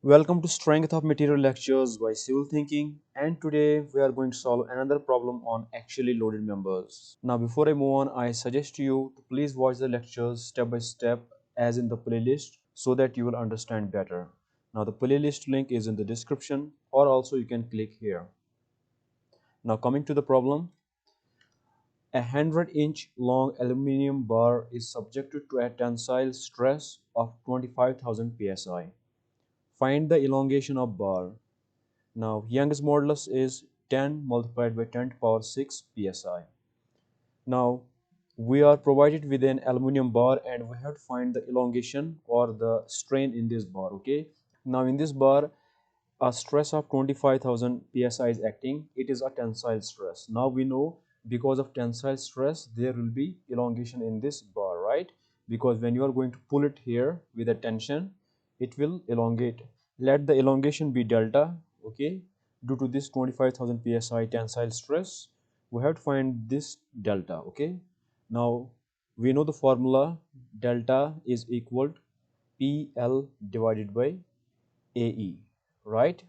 Welcome to Strength of Material Lectures by Civil Thinking, and today we are going to solve another problem on actually loaded members. Now before I move on, I suggest you to please watch the lectures step by step as in the playlist so that you will understand better. Now the playlist link is in the description, or also you can click here. Now coming to the problem, a 100-inch long aluminum bar is subjected to a tensile stress of 25,000 psi. Find the elongation of bar. Now Young's modulus is 10 multiplied by 10 to the power 6 psi. Now we are provided with an aluminum bar and we have to find the elongation or the strain in this bar. Okay. Now in this bar a stress of 25,000 psi is acting. It is a tensile stress. Now we know because of tensile stress there will be elongation in this bar, right? Because when you are going to pull it here with a tension, it will elongate. Let the elongation be delta. Okay, due to this 25,000 psi tensile stress we have to find this delta. Okay, now we know the formula. Delta is equal to PL divided by AE, right?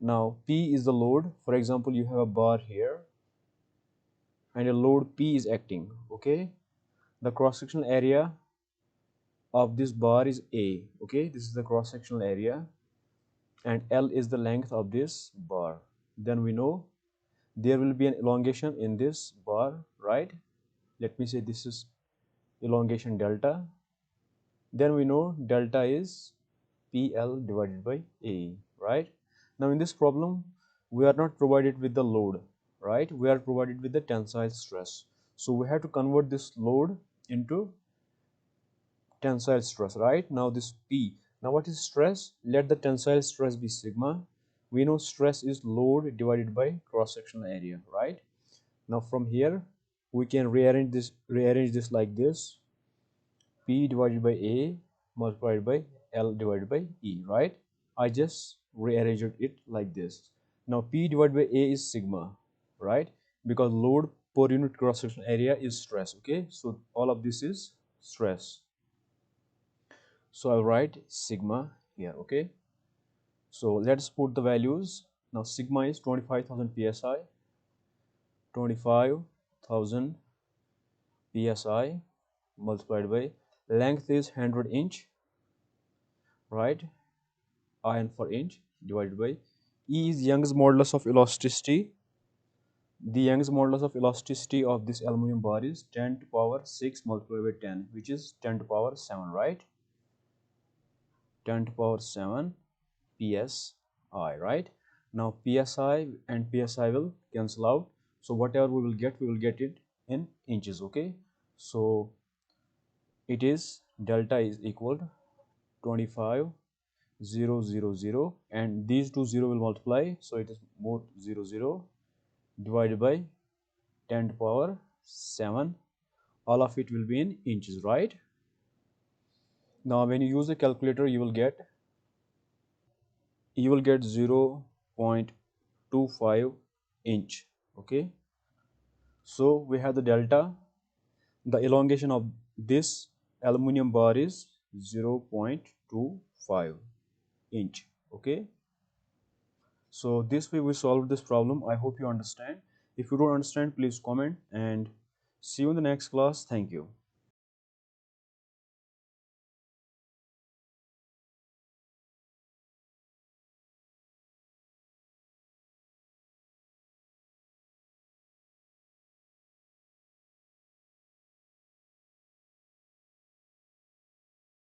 Now P is the load. For example, you have a bar here and a load P is acting. Okay, the cross-sectional area of this bar is A. Okay, this is the cross-sectional area and L is the length of this bar. Then we know there will be an elongation in this bar, right? Let me say this is elongation delta. Then we know delta is PL divided by A, right? Now in this problem we are not provided with the load, right? We are provided with the tensile stress. So we have to convert this load into tensile stress, right? Now this P. Now what is stress? Let the tensile stress be sigma. We know stress is load divided by cross-sectional area, right? Now from here we can rearrange this like this. P divided by A multiplied by L divided by E, right? I just rearranged it like this. Now P divided by A is sigma, right? Because load per unit cross-sectional area is stress, okay? So all of this is stress. So I'll write sigma here, okay? So let's put the values. Now sigma is 25,000 psi, 25,000 psi multiplied by length is 100 inch, right? In for inch divided by E is Young's modulus of elasticity. The Young's modulus of elasticity of this aluminum bar is 10 to the power 6 multiplied by 10, which is 10 to the power 7, right? 10 to the power 7 psi, right? Now psi and psi will cancel out. So whatever we will get it in inches, okay? So it is delta is equal to 25,000 and these two 0 will multiply, so it is more 0 divided by 10 to the power 7. All of it will be in inches, right? Now when you use a calculator you will get 0.25 inch. Okay, so we have the delta. The elongation of this aluminum bar is 0.25 inch. Okay, so this way we solved this problem. I hope you understand. If you don't understand, please comment, and see you in the next class. Thank you.